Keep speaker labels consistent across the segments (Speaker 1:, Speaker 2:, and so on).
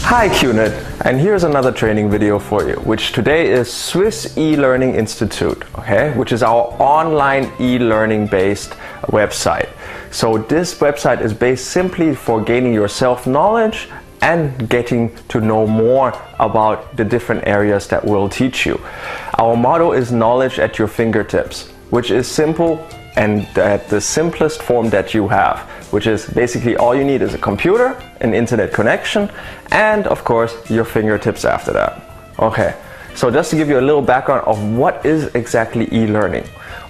Speaker 1: Hi QNet, and here's another training video for you, which today is Swiss e-Learning Institute, okay, which is our online e-learning based website. So this website is based simply for gaining your self-knowledge and getting to know more about the different areas that we'll teach you. Our motto is knowledge at your fingertips, which is simple and at the simplest form that you have, which is basically all you need is a computer, an internet connection, and of course your fingertips after that. Okay, so just to give you a little background of what is exactly e-learning.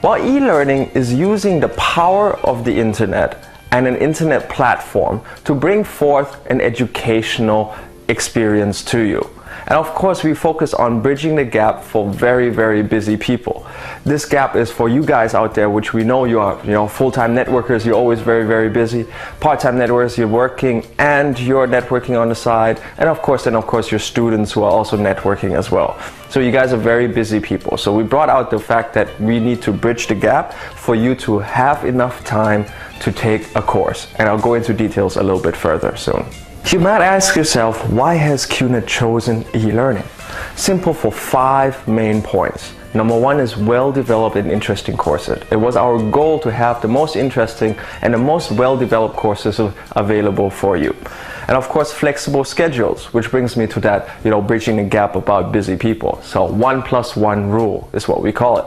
Speaker 1: Well, e-learning is using the power of the internet and an internet platform to bring forth an educational experience to you. And of course, we focus on bridging the gap for very, very busy people. This gap is for you guys out there, which we know you are, full-time networkers, you're always very, very busy. Part-time networkers, you're working and you're networking on the side. And of course, your students who are also networking as well. So you guys are very busy people. So we brought out the fact that we need to bridge the gap for you to have enough time to take a course. And I'll go into details a little bit further soon. You might ask yourself, why has QNet chosen e-learning? Simple, for 5 main points. Number 1 is well-developed and interesting courses. It was our goal to have the most interesting and the most well-developed courses available for you. And of course, flexible schedules, which brings me to that, bridging the gap about busy people. So 1+1 rule is what we call it.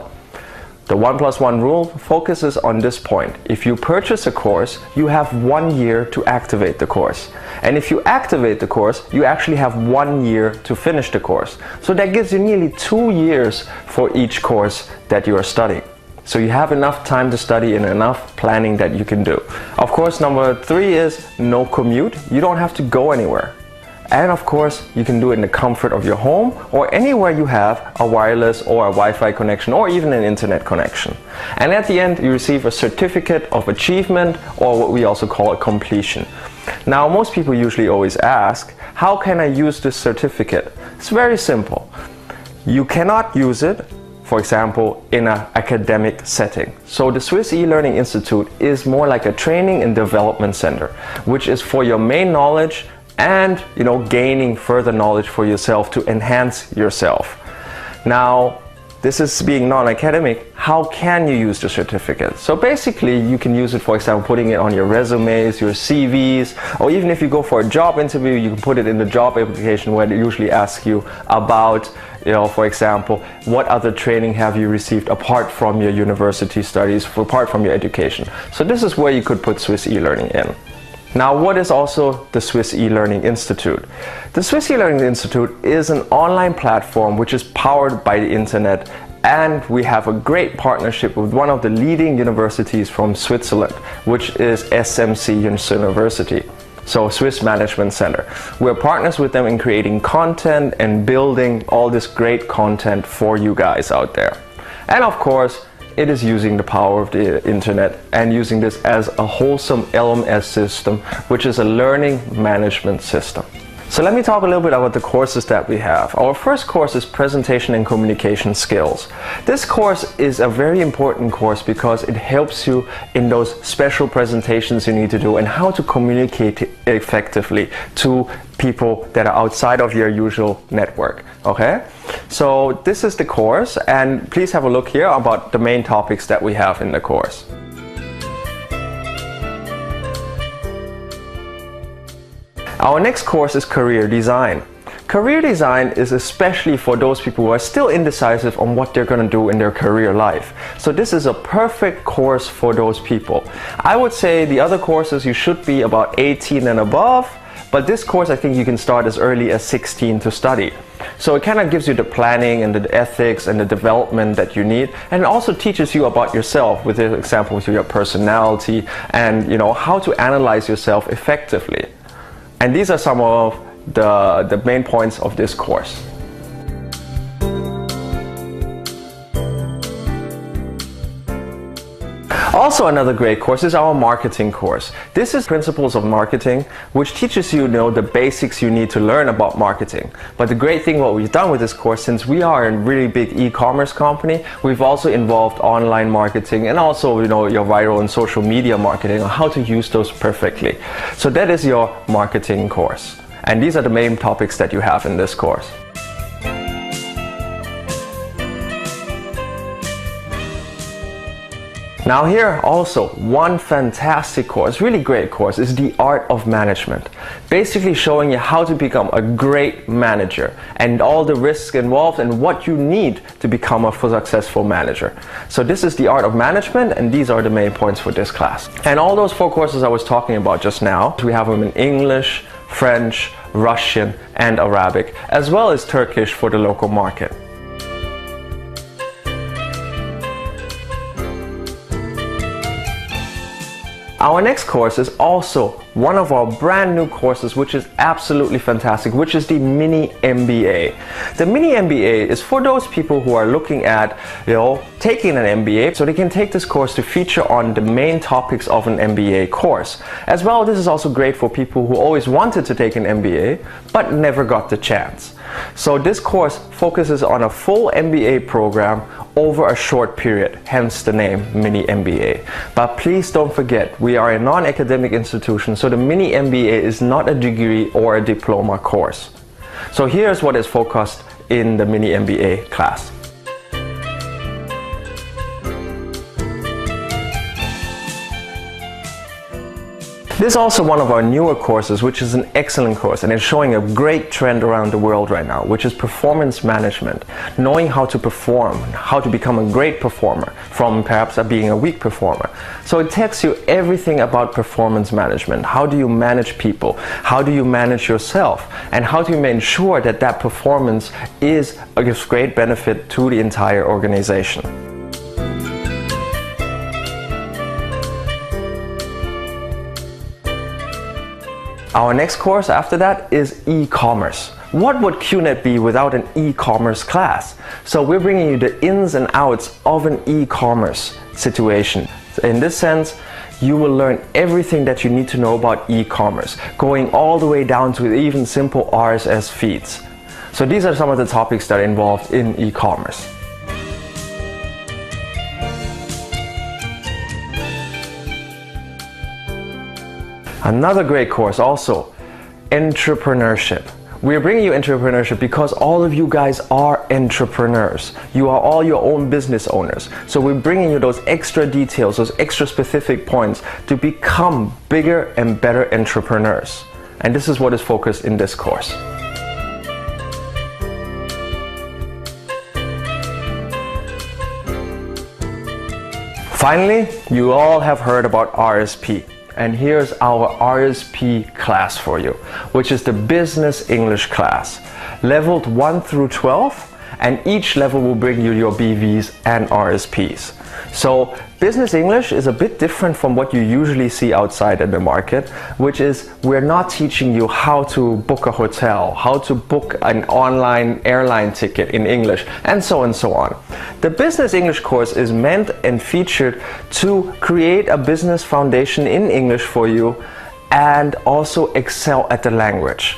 Speaker 1: The 1+1 rule focuses on this point. If you purchase a course, you have 1 year to activate the course. And if you activate the course, you actually have 1 year to finish the course. So that gives you nearly 2 years for each course that you are studying. So you have enough time to study and enough planning that you can do. Of course, number 3 is no commute. You don't have to go anywhere. And of course, you can do it in the comfort of your home or anywhere you have a wireless or a Wi-Fi connection or even an internet connection. And at the end, you receive a certificate of achievement, or what we also call a completion. Now, most people usually always ask, how can I use this certificate? It's very simple. You cannot use it, for example, in an academic setting. So the Swiss e-Learning Institute is more like a training and development center, which is for your main knowledge and gaining further knowledge for yourself to enhance yourself. Now, this is being non-academic. How can you use the certificate? So basically, you can use it, for example, putting it on your resumes, your CVs, or even if you go for a job interview, you can put it in the job application where they usually ask you about, for example, what other training have you received apart from your university studies, apart from your education. So this is where you could put Swiss e-learning in. Now, what is also the Swiss e-Learning Institute? The Swiss e-Learning Institute is an online platform which is powered by the internet, and we have a great partnership with one of the leading universities from Switzerland, which is SMC University. So Swiss Management Center. We're partners with them in creating content and building all this great content for you guys out there. And of course, it is using the power of the internet and using this as a wholesome LMS system, which is a learning management system. So let me talk a little bit about the courses that we have. Our first course is Presentation and Communication Skills. This course is a very important course because it helps you in those special presentations you need to do and how to communicate effectively to people that are outside of your usual network. Okay, so this is the course, and please have a look here about the main topics that we have in the course. Our next course is Career Design. Career design is especially for those people who are still indecisive on what they're going to do in their career life. So this is a perfect course for those people. I would say the other courses you should be about 18 and above, but this course I think you can start as early as 16 to study. So it kind of gives you the planning and the ethics and the development that you need, and it also teaches you about yourself with the examples of your personality and how to analyze yourself effectively. And these are some of the main points of this course. Also, another great course is our marketing course. This is Principles of Marketing, which teaches you, the basics you need to learn about marketing. But the great thing what we've done with this course, since we are a really big e-commerce company, we've also involved online marketing and also, your viral and social media marketing, on how to use those perfectly. So that is your marketing course. And these are the main topics that you have in this course. Now here also one fantastic course, really great course, is the Art of Management. Basically showing you how to become a great manager and all the risks involved and what you need to become a successful manager. So this is the Art of Management, and these are the main points for this class. And all those 4 courses I was talking about just now, we have them in English, French, Russian and Arabic, as well as Turkish for the local market. Our next course is also one of our brand new courses, which is absolutely fantastic, which is the Mini MBA. The Mini MBA is for those people who are looking at, taking an MBA, so they can take this course to feature on the main topics of an MBA course. As well, this is also great for people who always wanted to take an MBA, but never got the chance. So this course focuses on a full MBA program over a short period, hence the name Mini MBA. But please don't forget, we are a non-academic institution, so the Mini MBA is not a degree or a diploma course. So here's what is focused in the Mini MBA class. This is also one of our newer courses, which is an excellent course, and it's showing a great trend around the world right now, which is performance management. Knowing how to perform, how to become a great performer from perhaps being a weak performer. So it tells you everything about performance management. How do you manage people? How do you manage yourself? And how do you make sure that that performance gives great benefit to the entire organization? Our next course after that is e-commerce. What would QNet be without an e-commerce class? So we're bringing you the ins and outs of an e-commerce situation. In this sense, you will learn everything that you need to know about e-commerce, going all the way down to even simple RSS feeds. So these are some of the topics that are involved in e-commerce. Another great course also, entrepreneurship. We're bringing you entrepreneurship because all of you guys are entrepreneurs. You are all your own business owners. So we're bringing you those extra details, those extra specific points to become bigger and better entrepreneurs. And this is what is focused in this course. Finally, you all have heard about RSP. And here's our RSP class for you, which is the Business English class, leveled 1 through 12, and each level will bring you your BVs and RSPs. So Business English is a bit different from what you usually see outside in the market, which is we're not teaching you how to book a hotel, how to book an online airline ticket in English, and so on. The Business English course is meant and featured to create a business foundation in English for you and also excel at the language.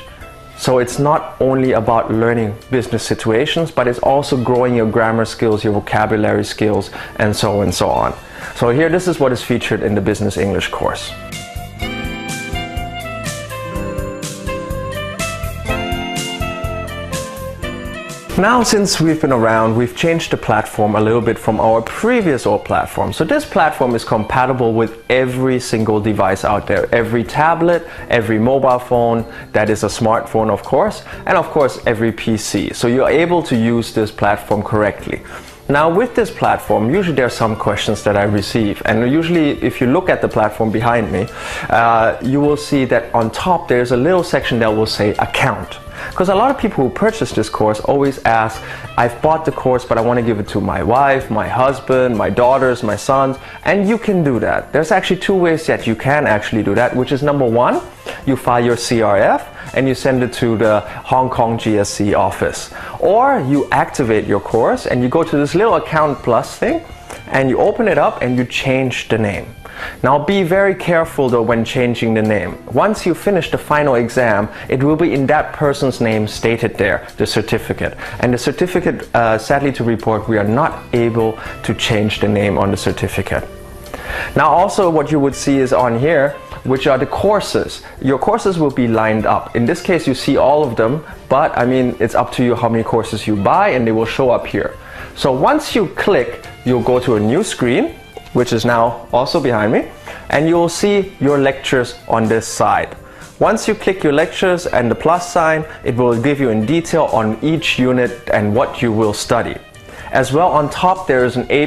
Speaker 1: So it's not only about learning business situations, but it's also growing your grammar skills, your vocabulary skills, and so on. So here, this is what is featured in the Business English course. Now, since we've been around, we've changed the platform a little bit from our previous old platform. So this platform is compatible with every single device out there. Every tablet, every mobile phone, that is a smartphone of course, and of course every PC. So you're able to use this platform correctly. Now with this platform, usually there are some questions that I receive, and usually if you look at the platform behind me, you will see that on top there's a little section that will say account. Because a lot of people who purchase this course always ask, I've bought the course but I want to give it to my wife, my husband, my daughters, my sons, and you can do that. There's actually 2 ways that you can actually do that, which is number 1, you file your CRF and you send it to the Hong Kong GSC office. Or you activate your course and you go to this little account plus thing and you open it up and you change the name. Now be very careful though when changing the name. Once you finish the final exam, it will be in that person's name stated there, the certificate. And the certificate, sadly to report, we are not able to change the name on the certificate. Now also what you would see is on here, which are the courses. Your courses will be lined up. In this case, you see all of them, but I mean, it's up to you how many courses you buy, and they will show up here. So once you click, you'll go to a new screen, which is now also behind me, and you'll see your lectures on this side. Once you click your lectures and the plus sign, it will give you in detail on each unit and what you will study. As well, on top there is an A+,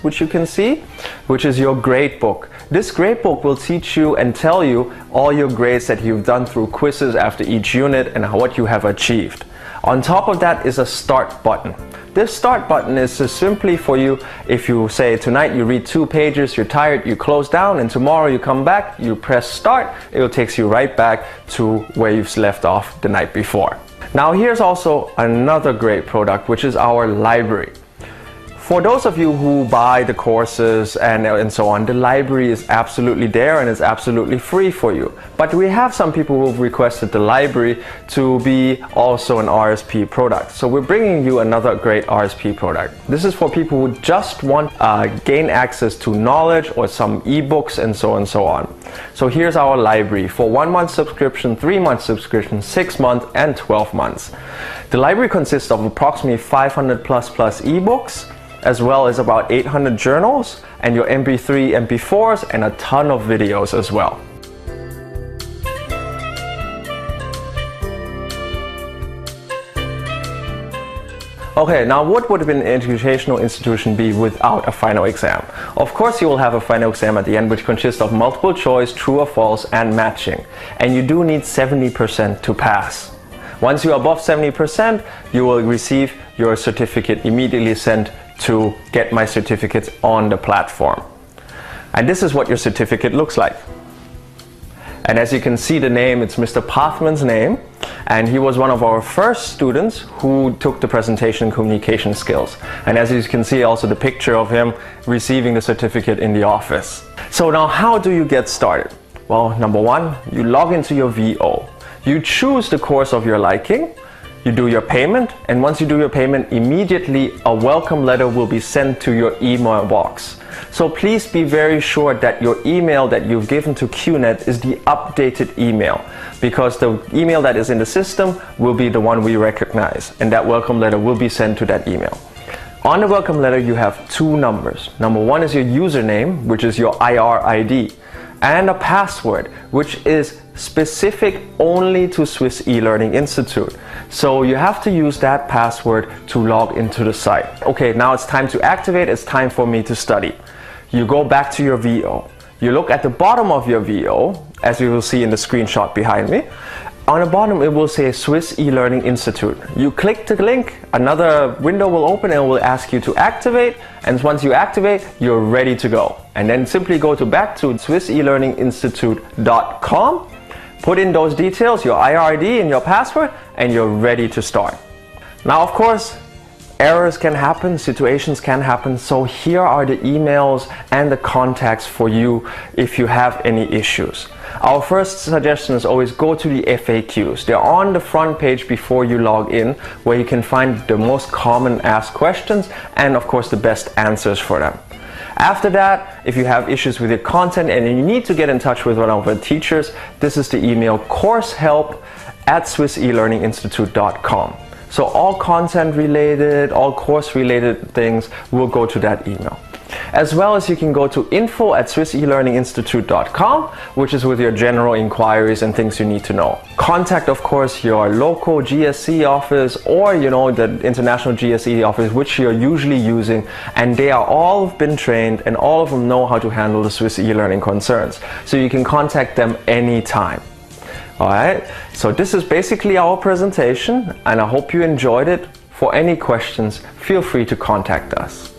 Speaker 1: which you can see, which is your grade book. This grade book will teach you and tell you all your grades that you've done through quizzes after each unit and what you have achieved. On top of that is a start button. This start button is just simply for you, if you say tonight you read 2 pages, you're tired, you close down, and tomorrow you come back, you press start, it will take you right back to where you've left off the night before. Now here's also another great product, which is our library. For those of you who buy the courses and so on, the library is absolutely there and it's absolutely free for you. But we have some people who have requested the library to be also an RSP product. So we're bringing you another great RSP product. This is for people who just want gain access to knowledge or some ebooks and so on. So here's our library for 1 month subscription, 3 month subscription, 6 months and 12 months. The library consists of approximately 500 plus ebooks, as well as about 800 journals and your MP3, MP4s and a ton of videos as well. Okay, now what would an educational institution be without a final exam? Of course you will have a final exam at the end, which consists of multiple choice, true or false, and matching. And you do need 70% to pass. Once you're above 70%, you will receive your certificate immediately sent to Get My Certificates on the platform. And this is what your certificate looks like. And as you can see, the name, it's Mr. Pathman's name, and he was one of our first students who took the presentation and communication skills. And as you can see also the picture of him receiving the certificate in the office. So now how do you get started? Well, number one, you log into your VO. You choose the course of your liking. You do your payment, and once you do your payment, immediately a welcome letter will be sent to your email box. So please be very sure that your email that you've given to QNet is the updated email, because the email that is in the system will be the one we recognize, and that welcome letter will be sent to that email. On the welcome letter you have 2 numbers. Number 1 is your username, which is your IR ID, and a password, which is specific only to Swiss e-Learning Institute. So you have to use that password to log into the site. Okay, now it's time to activate, it's time for me to study. You go back to your VO. You look at the bottom of your VO, as you will see in the screenshot behind me. On the bottom it will say Swiss e-Learning Institute. You click the link, another window will open and it will ask you to activate, and once you activate, you're ready to go. And then simply go back to SwissElearningInstitute.com, put in those details, your IRD and your password, and you're ready to start. Now of course, errors can happen, situations can happen, so here are the emails and the contacts for you if you have any issues. Our first suggestion is always go to the FAQs. They're on the front page before you log in, where you can find the most common asked questions and of course the best answers for them. After that, if you have issues with your content and you need to get in touch with one of our teachers, this is the email coursehelp@SwissElearningInstitute.com. So all content related, all course related things will go to that email. As well as you can go to info@SwissElearningInstitute.com, which is with your general inquiries and things you need to know. Contact, of course, your local GSE office or, the international GSE office, which you're usually using, and they are all been trained and all of them know how to handle the Swiss e-learning concerns. So you can contact them anytime. Alright, so this is basically our presentation and I hope you enjoyed it. For any questions, feel free to contact us.